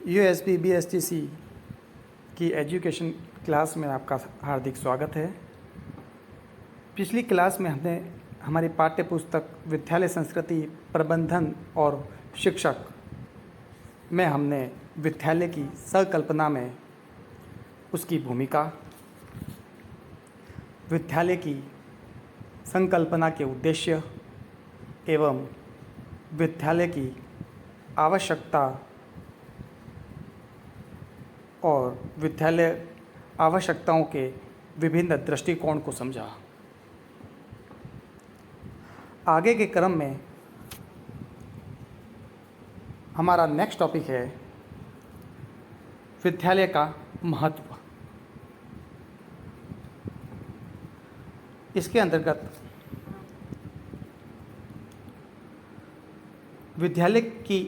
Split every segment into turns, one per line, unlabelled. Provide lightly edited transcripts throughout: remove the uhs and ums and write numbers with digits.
USP BSTC की education class में आपका हार्दिक स्वागत है। पिछली क्लास में हमने हमारी पाठ्य पुस्तक विद्यालय संस्कृति प्रबंधन और शिक्षक में हमने विद्यालय की संकल्पना में उसकी भूमिका, विद्यालय की संकल्पना के उद्देश्य एवं विद्यालय की आवश्यकता और विद्यालय आवश्यकताओं के विभिन्न दृष्टिकोण को समझा। आगे के क्रम में हमारा नेक्स्ट टॉपिक है विद्यालय का महत्व। इसके अंतर्गत विद्यालय की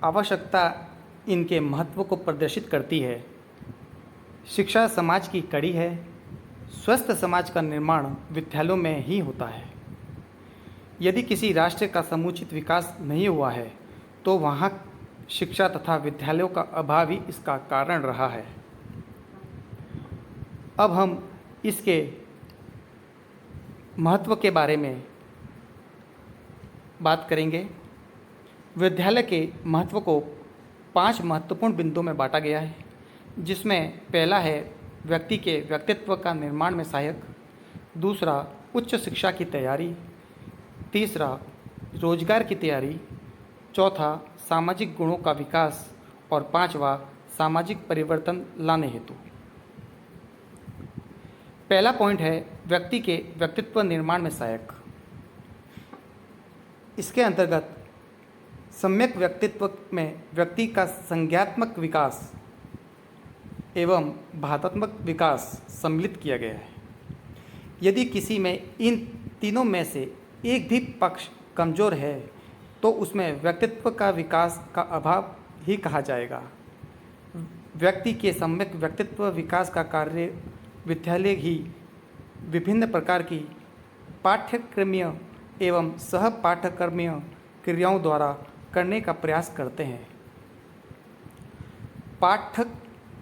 आवश्यकता इनके महत्व को प्रदर्शित करती है। शिक्षा समाज की कड़ी है। स्वस्थ समाज का निर्माण विद्यालयों में ही होता है। यदि किसी राष्ट्र का समुचित विकास नहीं हुआ है तो वहाँ शिक्षा तथा विद्यालयों का अभाव ही इसका कारण रहा है। अब हम इसके महत्व के बारे में बात करेंगे। विद्यालय के महत्व को 5 महत्वपूर्ण बिंदुओं में बांटा गया है, जिसमें पहला है व्यक्ति के व्यक्तित्व का निर्माण में सहायक, दूसरा उच्च शिक्षा की तैयारी, तीसरा रोजगार की तैयारी, चौथा सामाजिक गुणों का विकास और पांचवा सामाजिक परिवर्तन लाने हेतु। पहला पॉइंट है व्यक्ति के व्यक्तित्व निर्माण में सहायक। इसके अंतर्गत सम्यक व्यक्तित्व में व्यक्ति का संज्ञात्मक विकास एवं भावात्मक विकास सम्मिलित किया गया है। यदि किसी में इन तीनों में से एक भी पक्ष कमजोर है तो उसमें व्यक्तित्व का विकास का अभाव ही कहा जाएगा। व्यक्ति के सम्यक व्यक्तित्व विकास का कार्य विद्यालय ही विभिन्न प्रकार की पाठ्यक्रमीय एवं सह पाठ्यक्रमीय क्रियाओं द्वारा करने का प्रयास करते हैं। पाठ्यक्रमीय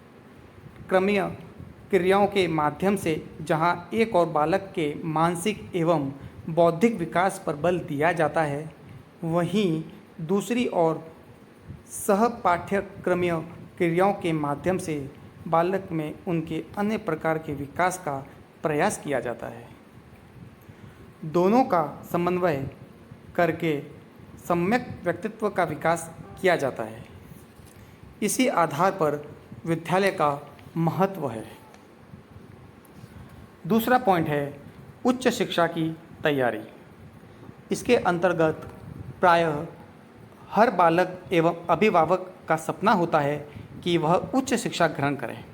क्रियाओं के माध्यम से जहां एक और बालक के मानसिक एवं बौद्धिक विकास पर बल दिया जाता है, वहीं दूसरी ओर सह पाठ्यक्रमीय क्रियाओं के माध्यम से बालक में उनके अन्य प्रकार के विकास का प्रयास किया जाता है। दोनों का समन्वय करके सम्यक व्यक्तित्व का विकास किया जाता है। इसी आधार पर विद्यालय का महत्व है। दूसरा पॉइंट है उच्च शिक्षा की तैयारी। इसके अंतर्गत प्रायः हर बालक एवं अभिभावक का सपना होता है कि वह उच्च शिक्षा ग्रहण करें।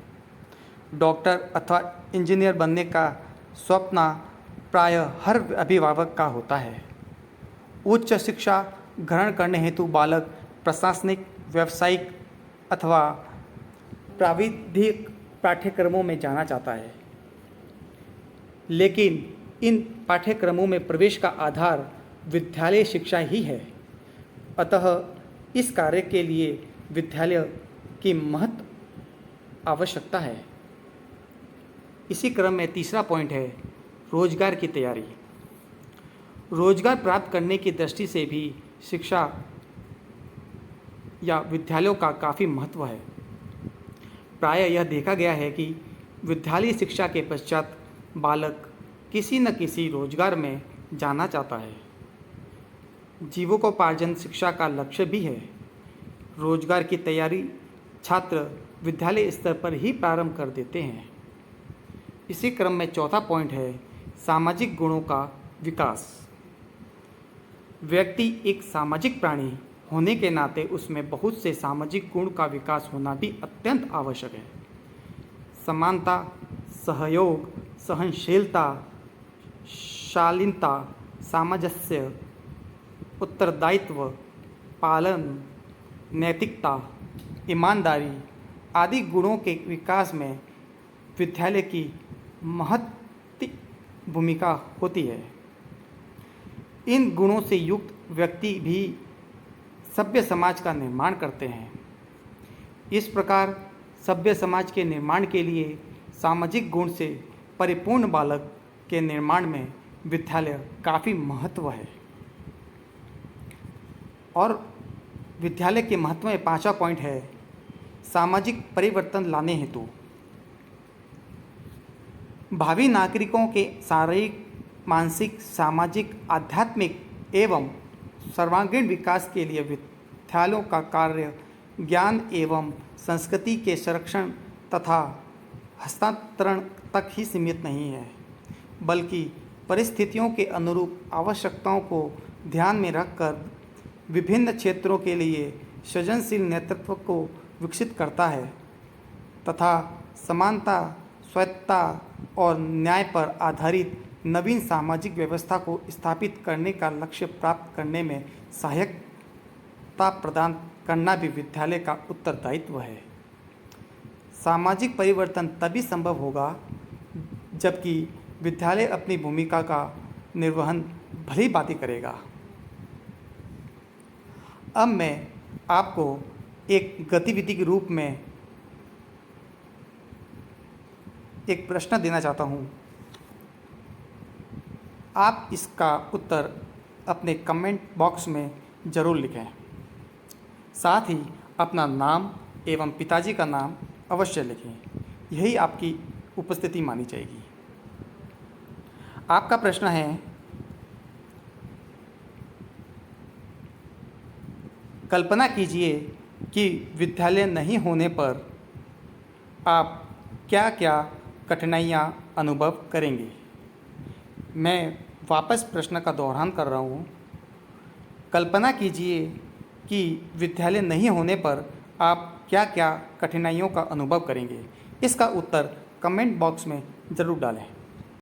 डॉक्टर अथवा इंजीनियर बनने का स्वप्न प्रायः हर अभिभावक का होता है। उच्च शिक्षा ग्रहण करने हेतु बालक प्रशासनिक, व्यावसायिक अथवा प्राविधिक पाठ्यक्रमों में जाना चाहता है, लेकिन इन पाठ्यक्रमों में प्रवेश का आधार विद्यालय शिक्षा ही है। अतः इस कार्य के लिए विद्यालय की महत्व आवश्यकता है। इसी क्रम में तीसरा पॉइंट है रोजगार की तैयारी। रोजगार प्राप्त करने की दृष्टि से भी शिक्षा या विद्यालयों का काफ़ी महत्व है। प्रायः यह देखा गया है कि विद्यालय शिक्षा के पश्चात बालक किसी न किसी रोजगार में जाना चाहता है। जीविकोपार्जन शिक्षा का लक्ष्य भी है। रोजगार की तैयारी छात्र विद्यालय स्तर पर ही प्रारंभ कर देते हैं। इसी क्रम में चौथा पॉइंट है सामाजिक गुणों का विकास। व्यक्ति एक सामाजिक प्राणी होने के नाते उसमें बहुत से सामाजिक गुण का विकास होना भी अत्यंत आवश्यक है। समानता, सहयोग, सहनशीलता, शालीनता, सामंजस्य, उत्तरदायित्व, पालन, नैतिकता, ईमानदारी आदि गुणों के विकास में विद्यालय की महत्वपूर्ण भूमिका होती है। इन गुणों से युक्त व्यक्ति भी सभ्य समाज का निर्माण करते हैं। इस प्रकार सभ्य समाज के निर्माण के लिए सामाजिक गुण से परिपूर्ण बालक के निर्माण में विद्यालय काफ़ी महत्व है। और विद्यालय के महत्व में पांचवा पॉइंट है सामाजिक परिवर्तन लाने हेतु भावी नागरिकों के शारीरिक, मानसिक, सामाजिक, आध्यात्मिक एवं सर्वांगीण विकास के लिए विद्यालयों का कार्य ज्ञान एवं संस्कृति के संरक्षण तथा हस्तांतरण तक ही सीमित नहीं है, बल्कि परिस्थितियों के अनुरूप आवश्यकताओं को ध्यान में रखकर विभिन्न क्षेत्रों के लिए सृजनशील नेतृत्व को विकसित करता है तथा समानता, स्वायत्तता और न्याय पर आधारित नवीन सामाजिक व्यवस्था को स्थापित करने का लक्ष्य प्राप्त करने में सहायता प्रदान करना भी विद्यालय का उत्तरदायित्व है। सामाजिक परिवर्तन तभी संभव होगा जबकि विद्यालय अपनी भूमिका का निर्वहन भली भांति करेगा। अब मैं आपको एक गतिविधि के रूप में एक प्रश्न देना चाहता हूँ। आप इसका उत्तर अपने कमेंट बॉक्स में ज़रूर लिखें। साथ ही अपना नाम एवं पिताजी का नाम अवश्य लिखें। यही आपकी उपस्थिति मानी जाएगी। आपका प्रश्न है, कल्पना कीजिए कि विद्यालय नहीं होने पर आप क्या क्या कठिनाइयाँ अनुभव करेंगे। मैं वापस प्रश्न का दोहरान कर रहा हूँ। कल्पना कीजिए कि विद्यालय नहीं होने पर आप क्या क्या कठिनाइयों का अनुभव करेंगे। इसका उत्तर कमेंट बॉक्स में ज़रूर डालें।